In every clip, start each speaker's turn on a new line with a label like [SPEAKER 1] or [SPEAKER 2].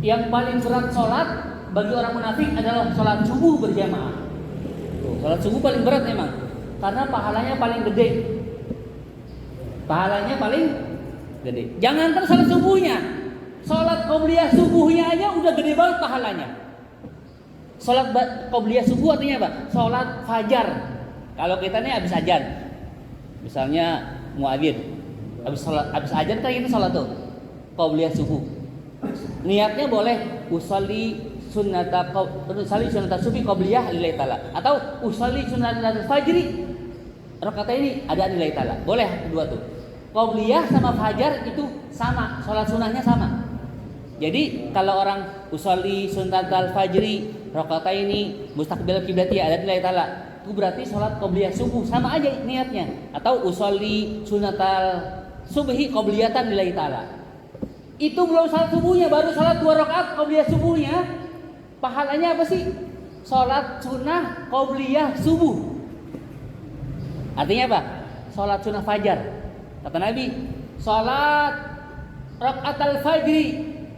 [SPEAKER 1] Yang paling berat sholat bagi orang munafik adalah sholat subuh berjamaah. Sholat subuh paling berat memang, karena pahalanya paling gede. Pahalanya paling gede. Jangankan sholat subuhnya, sholat qobliyah subuhnya aja udah gede banget pahalanya. Sholat qobliyah subuh artinya apa? Sholat fajar. Kalau kita nih habis ajan, misalnya muadzin, habis ajan kan itu sholat tuh qobliyah subuh. Niatnya boleh usolli sunnata subuh qobliyah lillahi ta'ala, atau usolli sunnata fajri rakaat ini ada lillahi ta'ala. Boleh kedua tuh. Qobliyah sama fajar itu sama, sholat sunnahnya sama. Jadi kalau orang usolli sunnatal fajri rakaat ini mustaqbil kiblati ada lillahi ta'ala, itu berarti sholat qobliyah subuh, sama aja niatnya. Atau usolli sunnatal subhi qobliyatan lillahi ta'ala, itu belum salat subuhnya, baru salat 2 rakaat qobliyah subuhnya. Pahalanya apa sih? Salat sunnah qobliyah subuh. Artinya apa? Salat sunnah fajar. Kata Nabi, salat rakaat al-fajri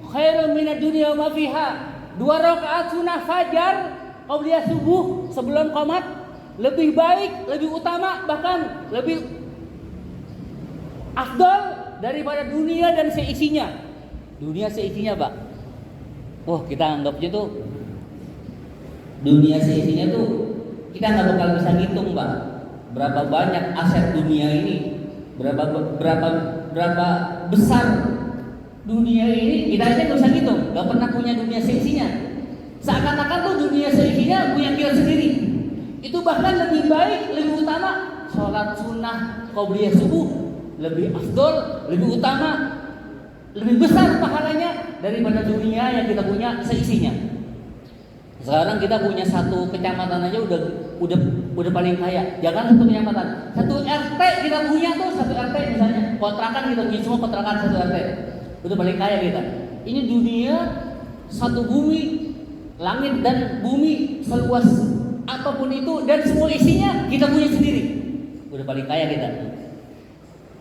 [SPEAKER 1] khairun minad dunya wa ma fiha. 2 rakaat sunnah fajar qobliyah subuh sebelum qomat lebih baik, lebih utama, bahkan lebih afdal daripada dunia dan seisinya. Dunia seisinya, Pak. Oh, kita anggapnya tuh dunia seisinya tuh kita nggak bakal bisa ngitung, Pak. Berapa banyak aset dunia ini, berapa besar dunia ini, kita aja nggak bisa ngitung. Nggak pernah punya dunia seisinya. Seakan-akan tuh dunia seisinya punya kita sendiri. Itu bahkan lebih baik, lebih utama sholat sunnah qobliyah subuh, lebih afdol, lebih utama, lebih besar pahalanya daripada dunia yang kita punya seisinya. Sekarang kita punya satu kecamatan aja udah paling kaya. Jangan satu kecamatan, satu RT kita punya tuh, satu RT misalnya kontrakan kita punya, semua kontrakan satu RT udah paling kaya kita. Ini dunia satu bumi, langit dan bumi seluas apapun itu dan semua isinya kita punya sendiri, udah paling kaya kita.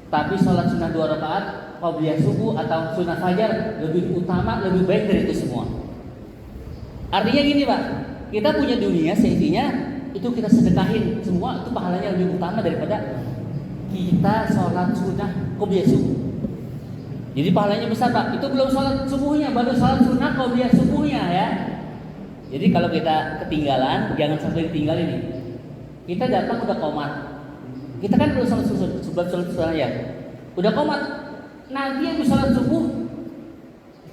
[SPEAKER 1] Tapi sholat sunnah 2 rakaat qobliyah subuh atau sunnah fajar lebih utama, lebih baik dari itu semua. Artinya gini, Pak, kita punya dunia seisinya, itu kita sedekahin semua, itu pahalanya lebih utama daripada kita sholat sunnah qobliyah subuh. Jadi pahalanya besar, Pak. Itu belum sholat subuhnya, baru sholat sunnah qobliyah subuhnya ya. Jadi kalau kita ketinggalan, jangan sampai ditinggalin nih. Kita datang udah qomat, kita kan belum sholat sunnah ya, udah qomat. Nanti yang sholat subuh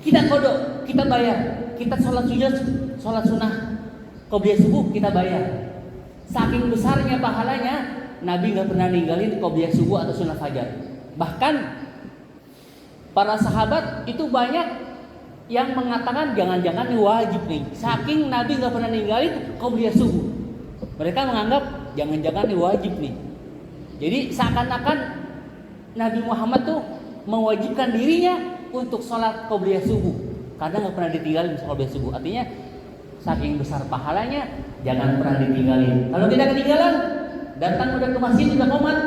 [SPEAKER 1] kita kodok, kita bayar. Kita sholat sunnah qobliyah subuh kita bayar. Saking besarnya pahalanya, Nabi nggak pernah ninggalin qobliyah subuh atau sunnah fajar. Bahkan para sahabat itu banyak yang mengatakan jangan-jangan ini wajib nih. Saking Nabi nggak pernah ninggalin qobliyah subuh, mereka menganggap jangan-jangan ini wajib nih. Jadi seakan-akan Nabi Muhammad tuh mewajibkan dirinya untuk sholat qobliyah subuh karena nggak pernah ditinggalin qobliyah subuh. Artinya saking besar pahalanya, jangan pernah ditinggalin. Kalau kita ketinggalan, datang udah ke masjid udah qomat,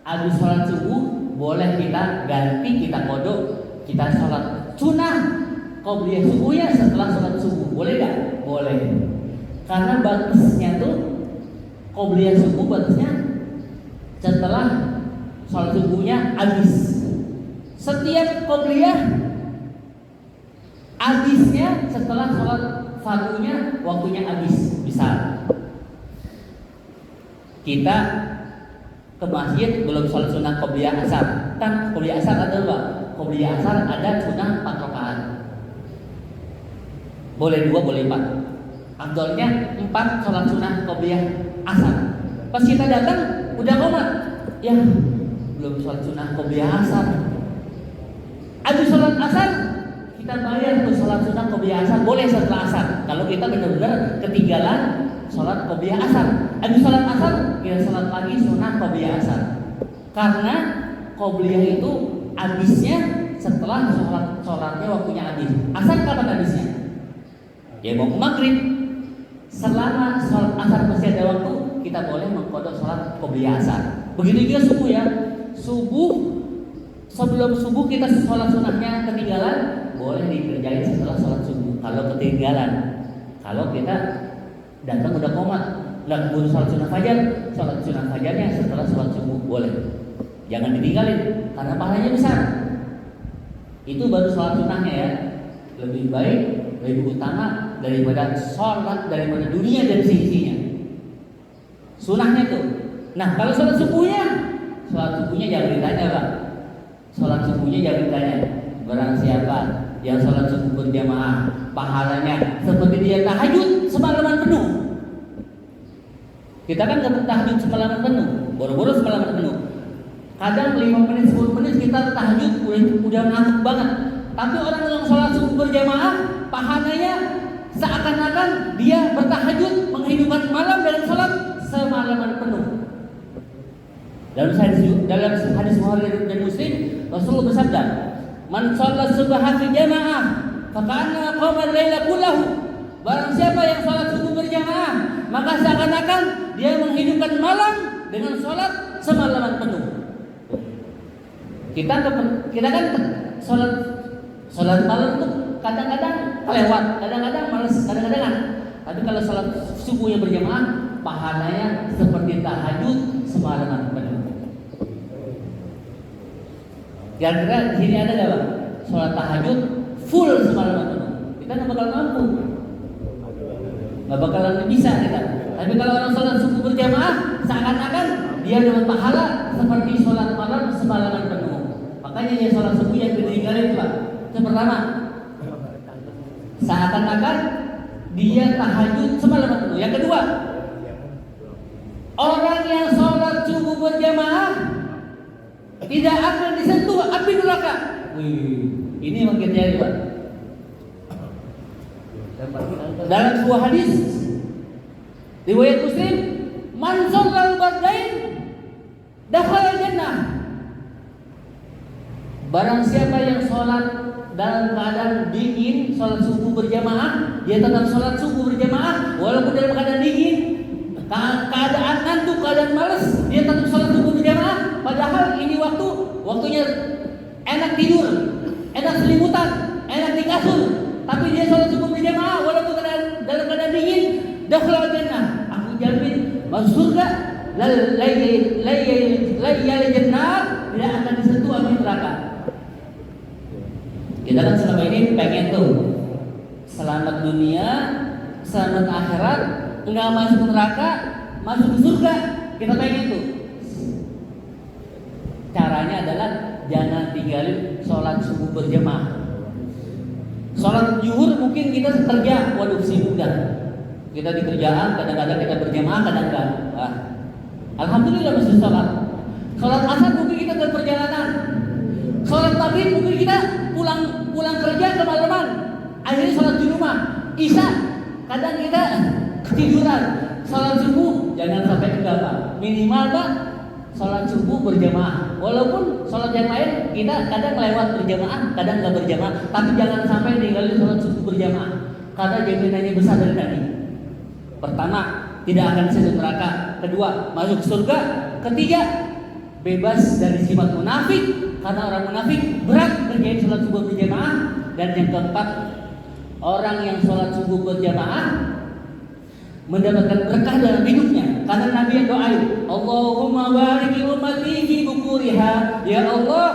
[SPEAKER 1] habis sholat subuh boleh kita ganti, kita kodok, kita sholat sunnah qobliyah subuhnya setelah sholat subuh. Boleh nggak? Boleh. Karena batasnya tuh qobliyah subuh batasnya setelah sholat subuhnya habis. Setiap qobliyah habisnya setelah sholat fardunya waktunya habis. Bisa kita ke masjid belum sholat sunnah qobliyah asar, kan qobliyah asar ada apa? Qobliyah asar ada sunnah 4 rakaat. Boleh 2, boleh 4. Afdalnya 4 sholat sunnah qobliyah asar. Pas kita datang udah qomat, ya belum sholat sunnah qobliyah asar. Habis sholat asar kita bayar untuk sholat sunnah qobliyah asar, boleh setelah asar. Kalau kita benar-benar ketinggalan sholat qobliyah asar, habis sholat asar kita sholat lagi sunnah qobliyah asar. Karena qobliyah itu habisnya setelah sholatnya waktunya habis. Asar kapan habisnya? Ya mau ke maghrib. Selama sholat asar masih ada waktu, kita boleh mengkodok sholat qobliyah asar. Begitu juga subuh ya. Subuh, sebelum subuh kita sholat sunnahnya ketinggalan, boleh dikerjain setelah sholat ketinggalan. Kalau kita datang udah komat, nggak keburu sholat sunnah fajar, sholat sunnah fajarnya setelah sholat subuh boleh. Jangan ditinggalin karena pahalanya besar. Itu baru sholat sunnahnya ya. Lebih baik, lebih utama daripada sholat daripada dunia dan seisinya. Sunnahnya tuh. Nah kalau sholat subuhnya jangan ditanya Pak. Sholat subuhnya jangan ditanya. Barang siapa yang sholat subuh berjamaah, pahalanya seperti dia tahajud semalaman penuh. Kita kan nggak tahajud semalaman penuh, boro-boro semalaman penuh. Kadang 5 menit, 10 menit kita tahajud udah ngantuk banget. Tapi orang yang sholat subuh berjamaah, pahalanya seakan-akan dia bertahajud menghidupkan malam dalam sholat semalaman penuh. Dalam hadis Bukhari dan Muslim, Rasulullah bersabda, "Man sholat subha fi jamaah, faka'anna qama al-laila kullahu." Barang siapa yang sholat subuh berjamaah, maka seakan-akan dia menghidupkan malam dengan sholat semalaman penuh. Kita kan sholat malam itu kadang-kadang kelewat, kadang-kadang malas, kadang-kadang. Tapi kalau sholat subuhnya berjamaah, pahalanya seperti tahajud semalaman penuh. Kira-kira di sini ada nggak Bang? Sholat tahajud full semalaman penuh. Kita nggak bakal mampu, nggak bakalan bisa kita. Tapi kalau orang sholat subuh berjamaah, seakan-akan dia dapat pahala seperti sholat malam semalaman penuh. Makanya ya sholat subuh yang ditinggalin Pak. Itu pertama, seakan-akan dia tahajud semalaman penuh. Yang kedua, orang yang sholat subuh berjamaah tidak akan disentuh api neraka. Ini memang terjadi Pak. Dalam sebuah hadis riwayat Muslim, man shallal bardain dakhala jannah. Barang siapa yang sholat dalam keadaan dingin, sholat subuh berjamaah, dia tetap sholat subuh berjamaah walaupun dalam keadaan dingin, keadaan ngantuk, keadaan malas, dia tetap sholat subuh berjamaah. Padahal ini waktunya enak tidur, enak selimutan, enak di kasur, tapi dia sholat subuh berjamaah walaupun dalam keadaan dingin, dakhala jannah. Aku jamin masuk surga, la jannah, tidak akan disentuh api neraka. Kita kan selama ini pengen tuh selamat dunia, selamat akhirat, enggak masuk neraka, masuk ke surga. Kita pengen tuh. Caranya adalah jangan tinggalin sholat subuh berjamaah. Sholat zuhur mungkin kita kerja, waduh sibuk dah. Kita di kerjaan, kadang-kadang kita berjamaah, kadang-kadang. Alhamdulillah masih sholat. Sholat asar mungkin kita dalam perjalanan. Sholat maghrib mungkin kita pulang kerja kemalaman. Akhirnya sholat di rumah. Isya kadang kita ketiduran. Sholat subuh jangan sampai kegabah. Minimal Pak, sholat subuh berjamaah. Walaupun sholat yang lain kita kadang lewat berjamaah, kadang nggak berjamaah. Tapi jangan sampai tinggalin sholat subuh berjamaah. Karena jaminannya besar dari tadi. Pertama, tidak akan masuk neraka. Kedua, masuk surga. Ketiga, bebas dari sifat munafik. Karena orang munafik berat kerjain sholat subuh berjamaah. Dan yang keempat, orang yang sholat subuh berjamaah mendapatkan berkah dalam hidupnya. Karena Nabi yang doain, Allahumma barik ummati fi bukuriha. Ya Allah,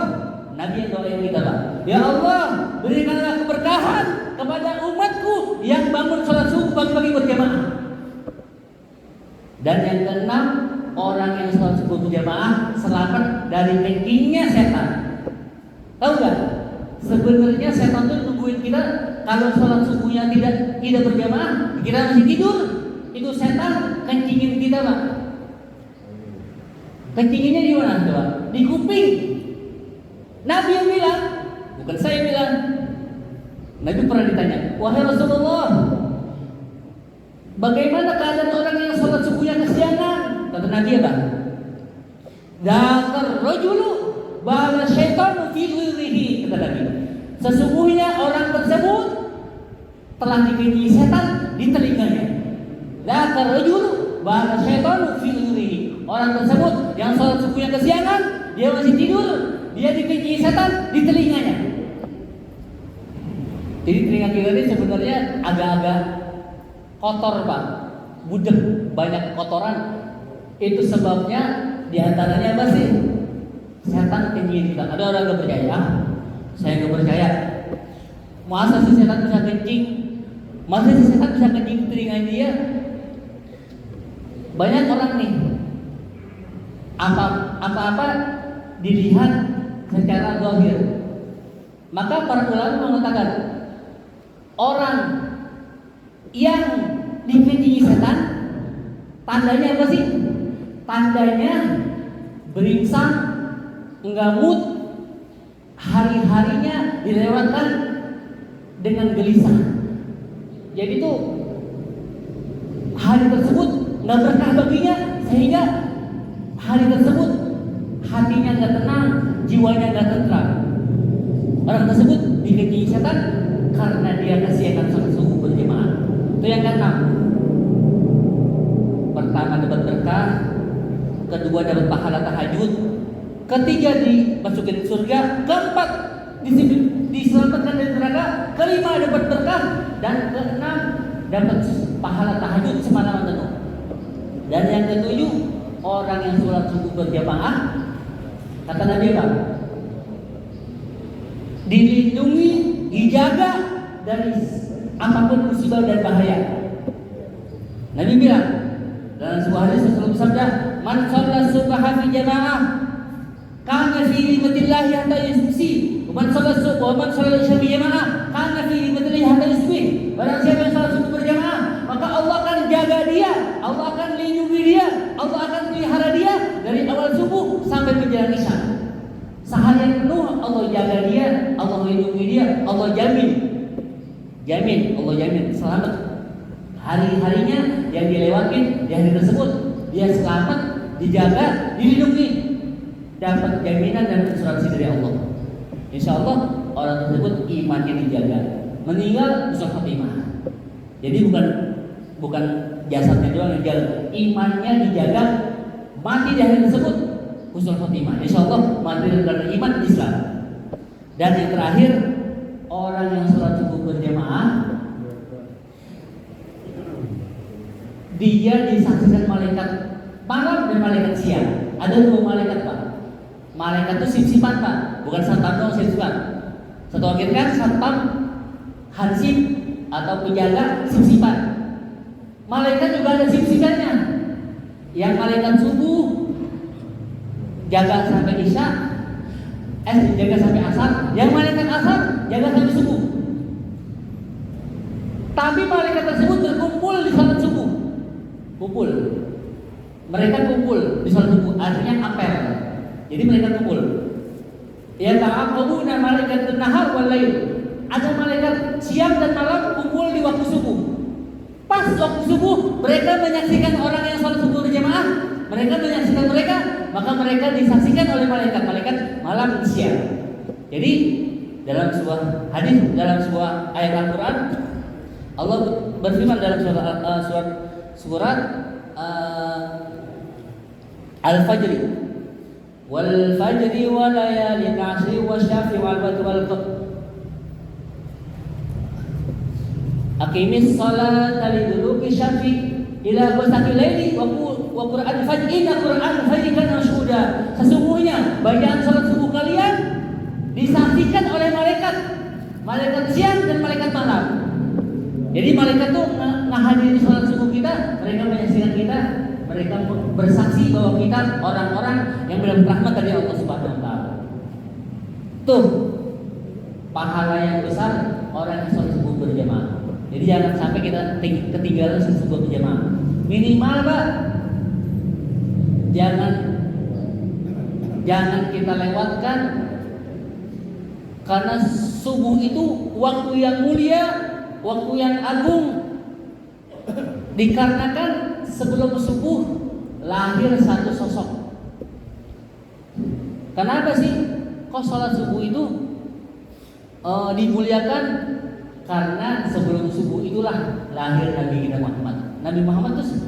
[SPEAKER 1] Nabi yang doain kita Pak. Ya Allah, berikanlah keberkahan kepada umatku yang bangun sholat subuh pagi-pagi berjamaah. Dan yang keenam, orang yang sholat subuh berjamaah selamat dari kengkingnya setan. Tahu gak? Sebenarnya setan itu nungguin kita kalau sholat subuhnya tidak berjamaah, kita masih tidur. Itu setan kencingin kita Pak. Kencinginnya di mana coba? Di kuping. Nabi yang bilang, bukan saya bilang. Nabi pernah ditanya, wahai Rasulullah, bagaimana keadaan orang yang sholat subuhnya kesiangan? Kata Nabi apa? Dzakar rajulu bala syaitan fi dhirrihi. Kata Nabi, sesungguhnya orang tersebut telah dikenci setan di telinganya. Dzakar rajulu bala syaitan fi dhirrihi. Orang tersebut yang sholat subuhnya kesiangan, dia masih tidur, dia dikenci setan di telinganya. Jadi telinga kita ini sebenarnya agak-agak kotor Pak, budek, banyak kotoran. Itu sebabnya diantaranya apa sih? Setan kencing kita. Ada orang yang percaya, saya nggak percaya. Masa si setan bisa kencing? Masa si setan bisa kencing telinga dia? Banyak orang nih, apa-apa dilihat secara zahir. Maka para ulama mengatakan orang yang dikencingi setan, tandanya apa sih? Tandanya beringsang, ngamut, hari-harinya dilewatkan dengan gelisah. Jadi tuh hari tersebut nggak berkah baginya, sehingga hari tersebut hatinya nggak tenang, jiwanya nggak tentram. Orang tersebut dikencingi setan karena dia kasihan sholat subuh berjamaah. Itu yang keenam. Pertama dapat berkah, kedua dapat pahala tahajud, ketiga dimasukin surga, keempat diselamatkan dari neraka, kelima dapat berkah, dan keenam dapat pahala tahajud semalaman penuh. Dan yang ketujuh, orang yang sholat subuh berjamaah, kata Nabi apa? Dilindungi, dijaga dari apapun musibah dan bahaya. Nabi bilang dalam sebuah hadis Rasulullah bersabda, "Man shalla subha fi jamaah kana fi himmatillah hatta yusbi. Man shalla subha wa man shalla isya fi jamaah kana fi himmatillah hatta yusbi." Barang siapa yang salat subuh berjamaah, maka Allah akan jaga dia, Allah akan lindungi dia, Allah akan pelihara dia dari awal subuh sampai menjelang isya. Seharian penuh Allah jaga dia, Allah lindungi dia, Allah jamin, Allah jamin selamat. Hari-harinya yang dilewatin di hari tersebut, dia selamat, dijaga, dilindungi, dapat jaminan dan asuransi dari Allah. Insya Allah orang tersebut imannya dijaga, meninggal husnul khotimah. Jadi bukan jasadnya doang yang dijaga, imannya dijaga, mati di hari tersebut husnul khotimah. Insya Allah mati dengan iman Islam. Dan yang terakhir, orang yang sholat subuh berjamaah, dia disaksikan malaikat malam dan malaikat siang. Ada dua malaikat Pak. Malaikat itu sip-sipan Pak, bukan satpam doang, sip-sipan. Satu akhir kan satpam, hansip atau penjaga sip-sipan. Malaikat juga ada sip-sipannya. Yang malaikat subuh jaga sampai isya, jaga sampai asar. Yang malaikat asar jaga sampai subuh. Tapi malaikat tersebut berkumpul di salat subuh. Mereka kumpul di salat subuh, artinya apel. Jadi mereka kumpul. Ya ta'aqabuna malaikat nahar wal lail. Ada malaikat siang dan malam kumpul di waktu subuh. Pas waktu subuh mereka menyaksikan orang yang salat subuh berjamaah, mereka menyaksikan mereka, maka mereka disaksikan oleh malaikat malam siang. Jadi dalam sebuah hadis, dalam sebuah ayat Al-Qur'an, Allah berfirman dalam surat Al-Fajr, wal fajri wa layalin 'ashri wasyafi wal badri wal qamar. Aqimis salata liduluki syafi ila ghasaqil laili wa qur'an fajr, inna qur'an fajr kana mashhuda. Sesungguhnya bacaan salat subuh kalian disaksikan oleh malaikat siang dan malaikat malam. Jadi malaikat tuh menghadiri salat subuh kita, mereka menyaksikan kita, mereka bersaksi bahwa kita orang-orang yang mendapat rahmat dari Allah Subhanahu wa taala. Tuh pahala yang besar orang yang salat subuh berjamaah. Jadi jangan sampai kita ketinggalan salat subuh berjamaah. Minimal Pak, jangan kita lewatkan, karena subuh itu waktu yang mulia, waktu yang agung. Dikarenakan sebelum subuh lahir satu sosok. Kenapa sih kok sholat subuh itu dimuliakan? Karena sebelum subuh itulah lahir Nabi kita Muhammad. Nabi Muhammad itu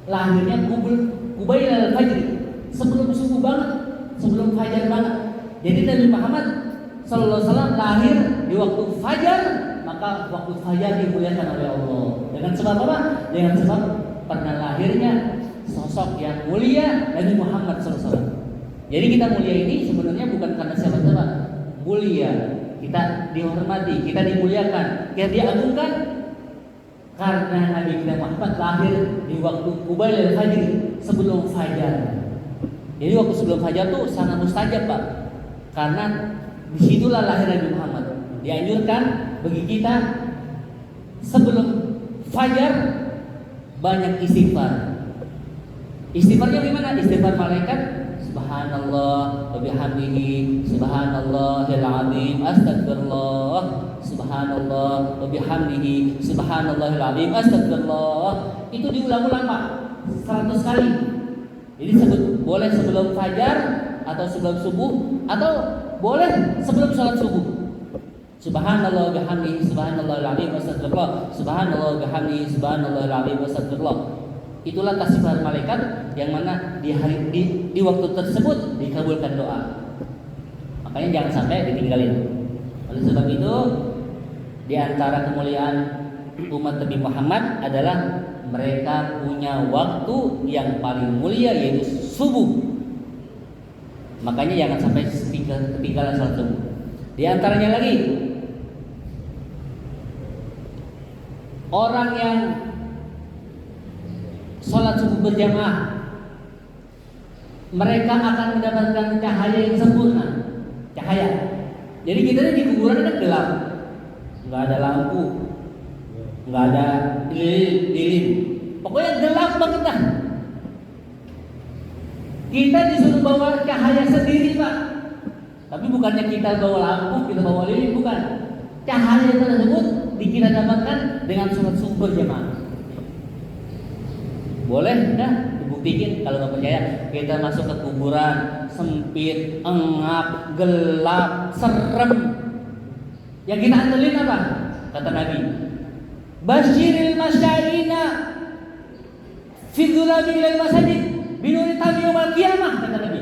[SPEAKER 1] lahirnya Qubail al-Fajr, sebelum subuh banget, sebelum fajar banget. Jadi Nabi Muhammad sallallahu alaihi wasallam lahir di waktu fajar, maka waktu fajar dimuliakan oleh Allah. Dengan sebab apa? Dengan sebab pernah lahirnya sosok yang mulia Nabi Muhammad sallallahu alaihi wasallam. Jadi kita mulia ini sebenarnya bukan karena siapa-siapa. Mulia, kita dihormati, kita dimuliakan, kita diagungkan karena Nabi kita Muhammad lahir di waktu Qubailal Fajr, sebelum fajar. Jadi waktu sebelum fajar tuh sangat mustajab, Pak. Karena disitulah lahir Nabi Muhammad. Dianjurkan bagi kita sebelum fajar banyak istighfar. Istighfarnya gimana? Istighfar malaikat, subhanallah wa bihamdihi, subhanallahil azim, astagfirullah, subhanallah wa bihamdihi, subhanallahil azim, astagfirullah. Itu diulang-ulang, Pak, 100 kali. Jadi boleh sebelum fajar atau sebelum subuh, atau boleh sebelum sholat subuh. Subhanallah wa bihamdihi, subhanallahil azim, astagfirullah, subhanallah wa bihamdihi, subhanallahil azim, astagfirullah. Itulah tasbih malaikat yang mana di waktu tersebut dikabulkan doa. Makanya jangan sampai ditinggalin. Oleh sebab itu, di antara kemuliaan umat Nabi Muhammad adalah mereka punya waktu yang paling mulia, yaitu subuh. Makanya jangan sampai ketinggalan salat subuh. Di antaranya lagi, orang yang sholat subuh berjamaah, mereka akan mendapatkan cahaya yang sempurna. Cahaya. Jadi kita di kuburan kan gelap, nggak ada lampu, nggak ada lilin, pokoknya gelap banget dah. Kita disuruh bawa cahaya sendiri, Pak. Tapi bukannya kita bawa lampu, kita bawa lilin, bukan. Cahaya tersebut kita dapatkan dengan sholat subuh berjamaah. Boleh dah dibuktikan. Kalau nggak percaya, kita masuk ke kuburan sempit, engap, gelap, serem. Yang kita andelin apa? Kata Nabi, Basyiril masya'ina fi dzulabil masajid binuri tabi yaumil qiyamah, kata Nabi.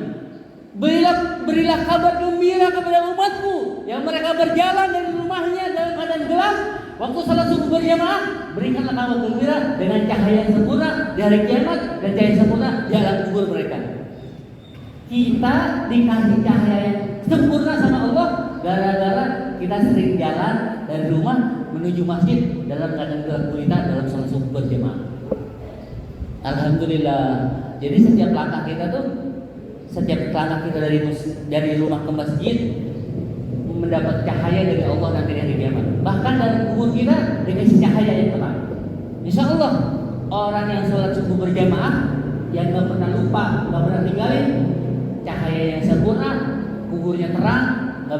[SPEAKER 1] Berilah kabar gembira kepada umatku yang mereka berjalan dari rumahnya dalam keadaan gelap. Waktu salat subuh berjamaah, berikanlah kabar gembira dengan cahaya yang sempurna di hari kiamat dan cahaya yang sempurna di alam kubur mereka. Kita dikasih cahaya yang sempurna sama Allah gara-gara kita sering jalan dari rumah menuju masjid dalam keadaan gelap gulita dalam salat subuh berjamaah. Alhamdulillah. Jadi setiap langkah kita dari rumah ke masjid mendapat cahaya dari Allah nanti di hari kiamat. Bahkan dalam kubur kita dikasih cahaya yang terang. Insya Allah orang yang sholat subuh berjamaah, yang nggak pernah lupa, nggak pernah tinggalin, cahaya yang sempurna, kuburnya terang, nggak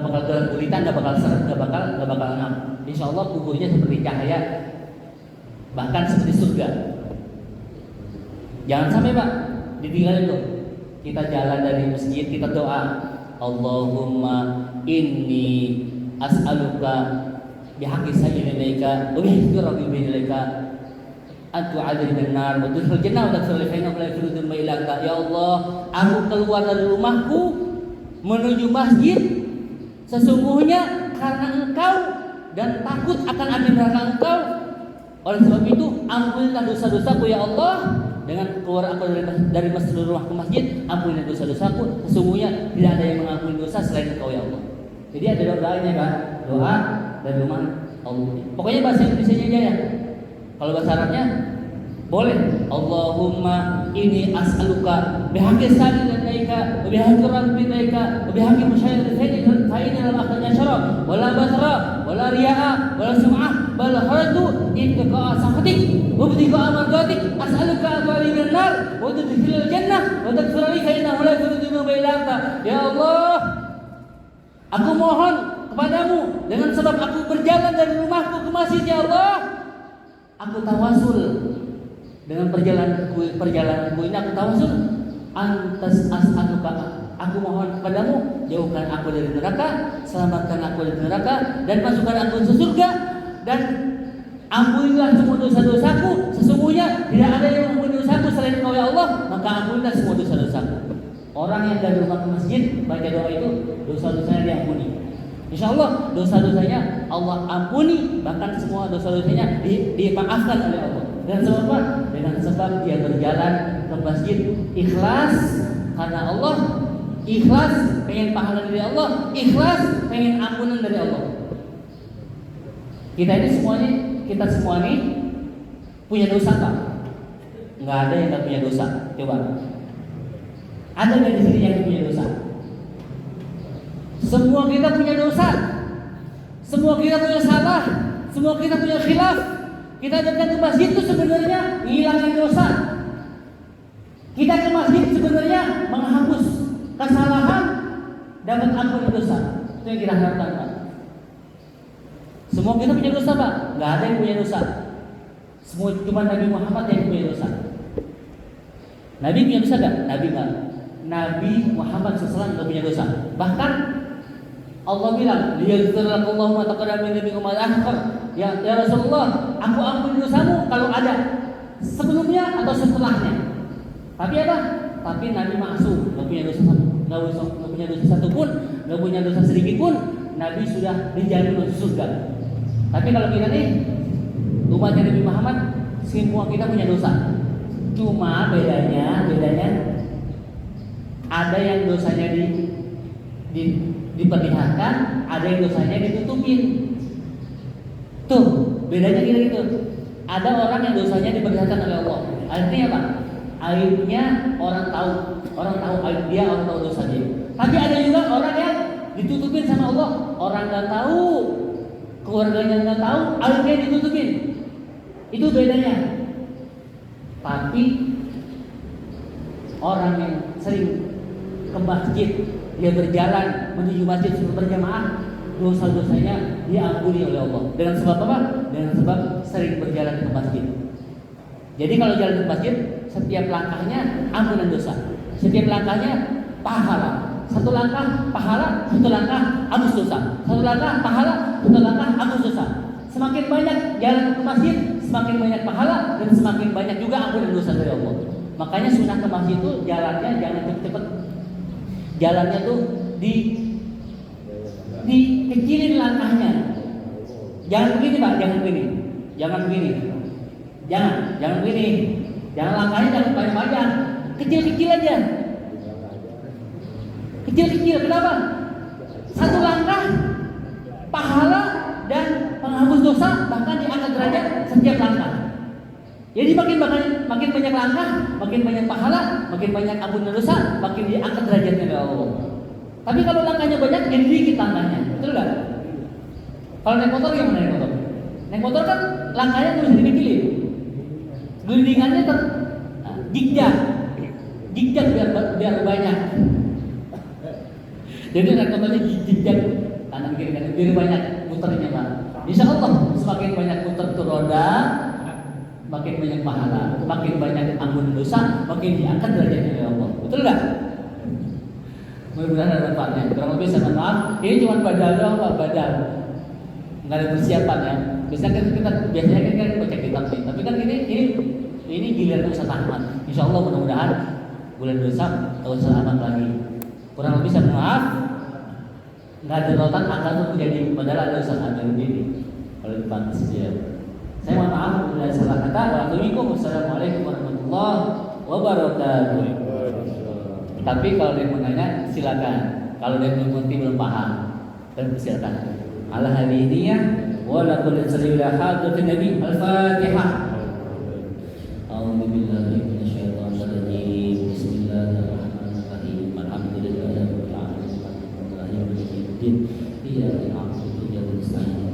[SPEAKER 1] bakal gelap gulita, nggak bakal seret, nggak bakal ngam. Insya Allah kuburnya seperti cahaya, bahkan seperti surga. Jangan sampai, Pak, ditinggalin tuh. Kita jalan dari masjid, kita doa, Allahumma inni as'aluka bihaqqi sayyidika wa bihaqqi rabbika an tu'adzibna an-nar wa tudkhil jannah wa tadkhul al-jannah wa la yufridun illa anta. Ya Allah, aku keluar dari rumahku menuju masjid sesungguhnya karena Engkau dan takut akan api neraka Engkau. Oleh sebab itu, ampunilah dosa-dosaku ya Allah. Dengan keluar aku dari masjid rumah ke masjid, ampunilah dosa-dosaku. Sesungguhnya tidak ada yang mengampuni dosa selain Engkau ya Allah. Jadi ada doanya, kan? Doa dari rumah Allah. Pokoknya bahasa Indonesianya aja ya. Kalau bahasa Arabnya boleh. Allahumma inni as'aluka bihaqqi sayyidika wa bihaqqi rabbika wa bihaqqi musyayyidika fa inna lam akhraja syara wa la basra wa la riya'a wa la sum'ah bal haratu ittiqa sakhatik wa btiqa amardatik as'aluka aqwalimin nar wa tudkhilal jannah wa taghfir li fa innahu la yudhillu man anta. Ya Allah, aku mohon kepadamu dengan sebab aku berjalan dari rumahku ke masjid ya Allah. Aku tawasul dengan perjalananku ini, aku tawasul antas as'aluka, aku mohon kepadamu jauhkan aku dari neraka, selamatkan aku dari neraka dan masukkan aku ke surga, dan ampunilah semua dosa-dosaku. Sesungguhnya tidak ada yang mengampuni dosaku selain Engkau ya Allah, maka ampunilah semua dosa-dosaku. Orang yang dari rumah ke masjid baca doa itu, dosa-dosanya diampuni. Insya Allah dosa-dosanya Allah ampuni, bahkan semua dosa-dosanya dimaafkan oleh Allah. Dengan sebab apa? Dengan sebab dia berjalan ke masjid ikhlas karena Allah, ikhlas pengen pahala dari Allah, ikhlas pengen ampunan dari Allah. Kita semua ini punya dosa Pak? Nggak ada yang nggak punya dosa. Coba. Ada nggak di sini yang punya dosa? Semua kita punya dosa. Semua kita punya salah. Semua kita punya khilaf. Kita datang ke masjid itu sebenarnya ngilangin dosa. Kita ke masjid sebenarnya menghapus kesalahan, dapat ampun dosa. Itu yang kita harapkan Pak. Semua kita punya dosa Pak? Nggak ada yang punya dosa. Semua cuma Nabi Muhammad yang punya dosa. Nabi punya dosa nggak? Nabi nggak. Nabi Muhammad SAW nggak punya dosa. Bahkan Allah bilang, "Liyaghfirlakallahu ma taqaddama min dzambika wa ma ta'akhkhar." Ya Rasulullah, aku ampuni dosamu kalau ada sebelumnya atau setelahnya. Tapi apa? Tapi Nabi maksum, nggak punya dosa nggak punya dosa satu pun, nggak punya dosa sedikit pun. Nabi sudah dijamin masuk surga. Tapi kalau kita nih umatnya Nabi Muhammad, semua kita punya dosa. Cuma bedanya ada yang dosanya diperlihatkan, ada yang dosanya ditutupin. Tuh, bedanya kita gitu. Ada orang yang dosanya diperlihatkan oleh Allah. Artinya apa? Aibnya orang tahu aib dia, orang tahu dosa dia. Tapi ada juga orang yang ditutupin sama Allah, orang nggak tahu, keluarganya nggak tahu, aibnya ditutupin. Itu bedanya. Tapi orang yang sering ke masjid, dia berjalan menuju masjid berjamaah, dosa-dosanya diampuni oleh Allah. Dengan sebab apa? Dengan sebab sering berjalan ke masjid. Jadi kalau jalan ke masjid, setiap langkahnya ampunan dosa, setiap langkahnya pahala. Satu langkah pahala, satu langkah hapus dosa. Satu langkah pahala, satu langkah hapus dosa. Semakin banyak jalan ke masjid, semakin banyak pahala dan semakin banyak juga ampunan dosa dari Allah. Makanya sunnah ke masjid itu jalannya jangan cepet-cepet. Jalannya tuh dikecilin langkahnya. Jangan begini Pak, jangan begini. Jangan begini. Jangan begini. Jangan langkahnya jangan panjang-panjang. Kecil-kecil aja. Kecil-kecil, kenapa? Satu langkah pahala dan penghapus dosa, bahkan diangkat derajat setiap langkah. Jadi makin banyak langkah, makin banyak pahala, makin banyak ampunan dosa, makin diangkat derajatnya oleh Allah. Tapi kalau langkahnya banyak, jadi dikit langkahnya, betul nggak? Kalau naik motor gimana naik motor? Naik motor kan langkahnya harus dikecilin, gelindingannya jigjag biar banyak. Jadi naik motornya jigjag kanan kiri biar banyak muternya Pak. Insya Allah semakin banyak muter tuh roda, makin banyak pahala, makin banyak ampunan dosa, makin diangkat derajatnya oleh Allah. Betul nggak? Mudah-mudahan ada manfaatnya. Kurang lebih saya maaf. Ini cuma badal doang Pak, badal. Nggak ada persiapan ya. Biasanya kan baca kitab nih. Tapi kan ini giliran Ustaz Ahmad. Insya Allah mudah-mudahan bulan besok Ustaz Ahmad lagi. Kurang lebih saya maaf. Nggak ada rotan akan terjadi. Padahal ada Ustaz Ahmad ini. Kalau dipantas dia. Saya mohon maaf bila salah kata. Wassalamualaikum warahmatullahi wabarakatuh. Tapi kalau dia mau nanya silakan. Kalau dia belum ngerti belum paham, dan silakan. Ala hadiniyah wa la kulli sallallahu alaihi nabi al-Fatihah. A'udzu billahi minasyaitonir rajim. Bismillahirrahmanirrahim. Alhamdulillahirabbil alamin. Iyyaka na'budu wa iyyaka nasta'in.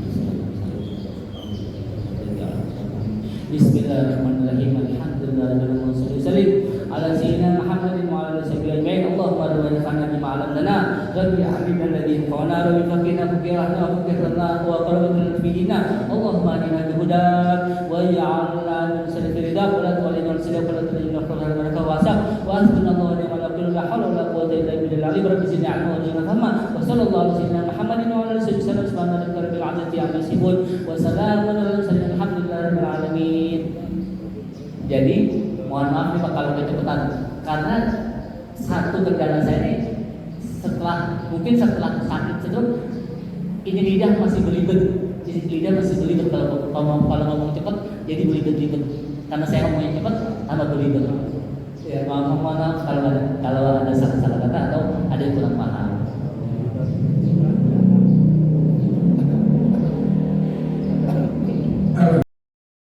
[SPEAKER 1] Bismillahirrahmanirrahim. Alhamdulillahirabbil alamin. Ala sayyidina Muhammadin wa ala alihi ajma'in. Allahumma rabbana bima 'allamtana rabbi a'limna alladhi yanfa'una rabbi faqina faqirna wa faqirna wa qarrabna fidina. Allahumma inna bihudak wa ja'alna min sadiqina wa la tu'alina sadiqa wa la tu'alina baraka wa sa wa hasbunallahu wa ni'mal wakeel. La haula wa la quwwata illa billahil rabbil zidni 'ilma wa zidna fahma. Wa sallallahu ala sayyidina Muhammadin wa ala alihi wasallam. Subhana rabbika rabbil 'izzati 'amma yasifun wa salamun alal mursalin walhamdulillahi rabbil alamin. Jadi mohon maaf nih Pak kalau kecepatan, karena satu kendala saya ini setelah sakit stroke ini lidah masih belibet, jadi lidah masih belibet kalau ngomong cepat, jadi belibet-belibet. Karena saya ngomongnya cepat, tambah belibet. Ya, maaf kalau